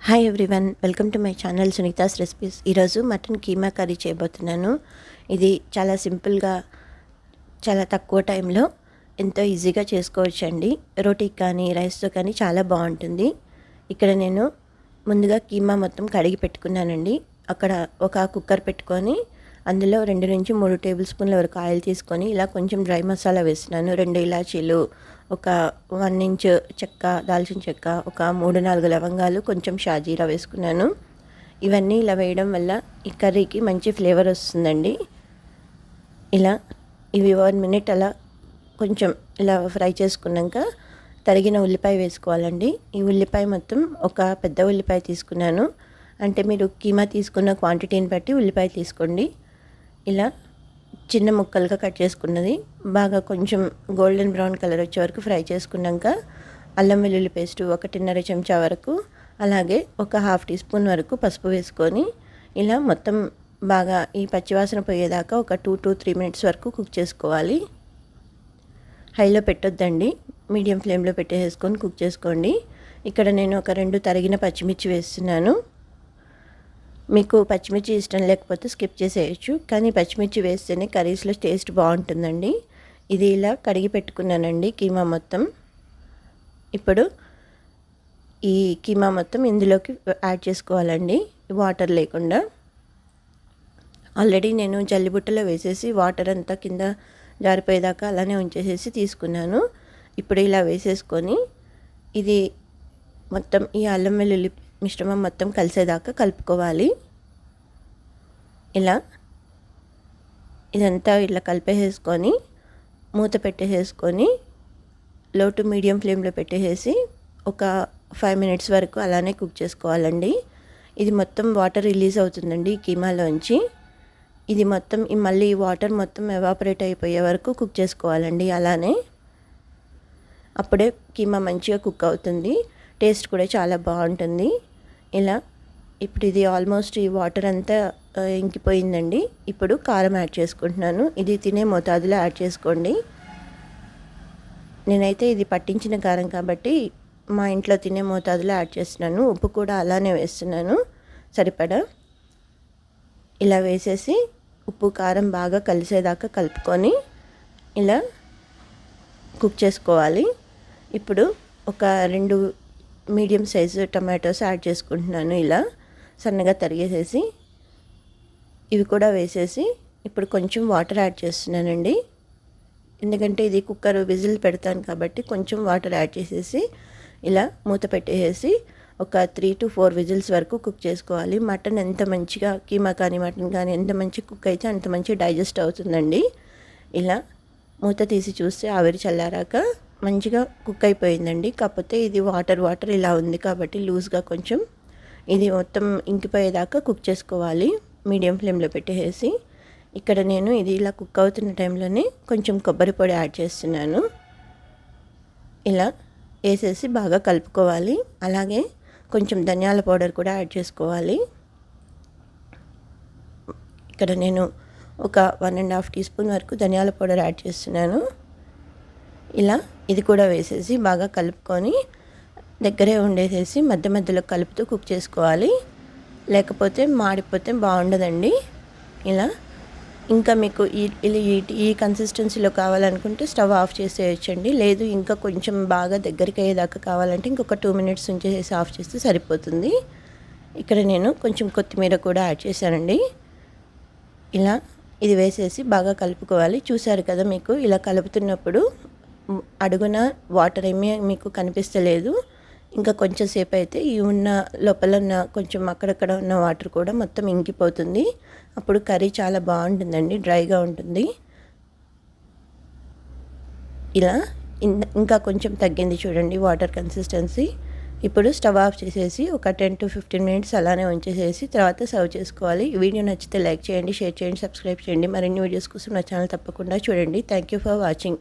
Hi everyone, welcome to my channel Sunita's recipes. ఈరోజు mutton keema curry చేయబోతున్నాను. ఇది చాలా సింపుల్గా, చాలా తక్కువ టైంలో ఎంతో ఈజీగా చేసుకోవచ్చండి. రోటీకి కానీ రైస్తో కానీ చాలా బాగుంటుంది. ఇక్కడ నేను ముందుగా కీమా మొత్తం కడిగి పెట్టుకున్నానండి. అక్కడ ఒక కుక్కర్ పెట్టుకొని అందులో 2 నుంచి 3 టేబుల్ స్పూన్ల వరకు ఆయిల్ తీసుకొని ఇలా కొంచెం డ్రై మసాలా వేస్తున్నాను. 2 ఇలాచీలు, ఒక 1 ఇంచ్ చెక్క, దాల్చిన చెక్క, ఒక 3-4 లవంగాలు, కొంచెం షాజీరా వేసుకున్నాను. ఇవన్నీ ఇలా వేయడం వల్ల ఈ కర్రీకి మంచి ఫ్లేవర్ వస్తుందండి. ఇలా ఇవి 1 మినిట్ అలా కొంచెం ఇలా ఫ్రై చేసుకున్నాక తరిగిన ఉల్లిపాయ వేసుకోవాలండి. ఈ ఉల్లిపాయ మొత్తం ఒక పెద్ద ఉల్లిపాయ తీసుకున్నాను. అంటే మీరు కీమా తీసుకున్న క్వాంటిటీని బట్టి ఉల్లిపాయ తీసుకోండి. ఇలా చిన్న ముక్కలుగా కట్ చేసుకున్నది బాగా కొంచెం గోల్డెన్ బ్రౌన్ కలర్ వచ్చే వరకు ఫ్రై చేసుకున్నాక అల్లం వెల్లుల్లి పేస్ట్ 1.5 చెంచా వరకు, అలాగే ఒక 1/2 టీ స్పూన్ వరకు పసుపు వేసుకొని ఇలా మొత్తం బాగా ఈ పచ్చివాసన పోయేదాకా ఒక 2 to 3 మినిట్స్ వరకు కుక్ చేసుకోవాలి. హైలో పెట్టొద్దండి, మీడియం ఫ్లేమ్లో పెట్టేసుకొని కుక్ చేసుకోండి. ఇక్కడ నేను ఒక 2 తరిగిన పచ్చిమిర్చి వేస్తున్నాను. మీకు పచ్చిమిర్చి ఇష్టం లేకపోతే స్కిప్ చేసేయచ్చు, కానీ పచ్చిమిర్చి వేస్తేనే కర్రీస్లో టేస్ట్ బాగుంటుందండి. ఇది ఇలా కడిగి పెట్టుకున్నానండి కీమా మొత్తం. ఇప్పుడు ఈ కీమా మొత్తం ఇందులోకి యాడ్ చేసుకోవాలండి, వాటర్ లేకుండా. ఆల్రెడీ నేను జల్లిబుట్టలో వేసేసి వాటర్ అంతా కింద జారిపోయేదాకా అలానే ఉంచేసేసి తీసుకున్నాను. ఇప్పుడు ఇలా వేసేసుకొని ఇది మొత్తం ఈ అల్లం వెల్లుల్లి మిశ్రమం మొత్తం కలిసేదాకా కలుపుకోవాలి. ఇలా ఇదంతా ఇట్లా కలిపేసేసుకొని మూత పెట్టేసేసుకొని లో టు మీడియం ఫ్లేమ్లో పెట్టేసి ఒక 5 మినిట్స్ వరకు అలానే కుక్ చేసుకోవాలండి. ఇది మొత్తం వాటర్ రిలీజ్ అవుతుందండి ఈ కీమాలోంచి. ఇది మొత్తం మళ్ళీ ఈ వాటర్ మొత్తం ఎవాపరేట్ అయిపోయే వరకు కుక్ చేసుకోవాలండి. అలానే అప్పుడే కీమా మంచిగా కుక్ అవుతుంది, టేస్ట్ కూడా చాలా బాగుంటుంది. ఇలా ఇప్పుడు ఇది ఆల్మోస్ట్ ఈ వాటర్ అంతా ఇంకిపోయిందండి. ఇప్పుడు కారం యాడ్ చేసుకుంటున్నాను. ఇది తినే మోతాదులో యాడ్ చేసుకోండి. నేనైతే ఇది పట్టించిన కారం కాబట్టి మా ఇంట్లో తినే మోతాదులో యాడ్ చేస్తున్నాను. ఉప్పు కూడా అలానే వేస్తున్నాను సరిపడా. ఇలా వేసేసి ఉప్పు కారం బాగా కలిసేదాకా కలుపుకొని ఇలా కుక్ చేసుకోవాలి. ఇప్పుడు ఒక 2 మీడియం సైజు టమాటోస్ యాడ్ చేసుకుంటున్నాను. ఇలా సన్నగా తరిగేసేసి ఇవి కూడా వేసేసి ఇప్పుడు కొంచెం వాటర్ యాడ్ చేస్తున్నానండి. ఎందుకంటే ఇది కుక్కర్ విజిల్ పెడతాను కాబట్టి కొంచెం వాటర్ యాడ్ చేసేసి ఇలా మూత పెట్టేసి ఒక 3 to 4 విజిల్స్ వరకు కుక్ చేసుకోవాలి. మటన్ ఎంత మంచిగా, కీమా కానీ మటన్ కానీ ఎంత మంచి కుక్ అయితే అంత మంచి డైజెస్ట్ అవుతుందండి. ఇలా మూత తీసి చూస్తే ఆవిరి చల్లారాక మంచిగా కుక్ అయిపోయిందండి. కాకపోతే ఇది వాటర్ ఇలా ఉంది కాబట్టి లూజ్గా కొంచెం ఇది మొత్తం ఇంకిపోయేదాకా కుక్ చేసుకోవాలి మీడియం ఫ్లేమ్లో పెట్టేసి. ఇక్కడ నేను ఇది ఇలా కుక్ అవుతున్న టైంలోనే కొంచెం కొబ్బరి పొడి యాడ్ చేస్తున్నాను. ఇలా వేసేసి బాగా కలుపుకోవాలి. అలాగే కొంచెం ధనియాల పౌడర్ కూడా యాడ్ చేసుకోవాలి. ఇక్కడ నేను ఒక 1.5 టీ స్పూన్ వరకు ధనియాల పౌడర్ యాడ్ చేస్తున్నాను. ఇలా ఇది కూడా వేసేసి బాగా కలుపుకొని దగ్గరే ఉండేసేసి మధ్య మధ్యలో కలుపుతూ కుక్ చేసుకోవాలి, లేకపోతే మాడిపోతే బాగుండదండి. ఇలా ఇంకా మీకు ఈ కన్సిస్టెన్సీలో కావాలనుకుంటే స్టవ్ ఆఫ్ చేసేయచ్చండి. లేదు ఇంకా కొంచెం బాగా దగ్గరికి అయ్యేదాకా కావాలంటే ఇంకొక 2 మినిట్స్ ఉంచేసి ఆఫ్ చేస్తే సరిపోతుంది. ఇక్కడ నేను కొంచెం కొత్తిమీర కూడా యాడ్ చేశానండి. ఇలా ఇది వేసేసి బాగా కలుపుకోవాలి. చూసారు కదా, మీకు ఇలా కలుపుతున్నప్పుడు అడుగున వాటర్ ఏమీ మీకు కనిపిస్తలేదు. ఇంకా కొంచెం సేపు అయితే ఈ ఉన్న లోపల ఉన్న కొంచెం అక్కడక్కడ ఉన్న వాటర్ కూడా మొత్తం ఇంకిపోతుంది. అప్పుడు కర్రీ చాలా బాగుంటుందండి, డ్రైగా ఉంటుంది. ఇలా ఇంకా కొంచెం తగ్గింది చూడండి వాటర్ కన్సిస్టెన్సీ. ఇప్పుడు స్టవ్ ఆఫ్ చేసేసి ఒక 10 to 15 మినిట్స్ అలానే ఉంచేసేసి తర్వాత సర్వ్ చేసుకోవాలి. ఈ వీడియో నచ్చితే లైక్ చేయండి, షేర్ చేయండి, సబ్స్క్రైబ్ చేయండి. మరిన్ని వీడియోస్ కోసం నా ఛానల్ తప్పకుండా చూడండి. Thank you for watching.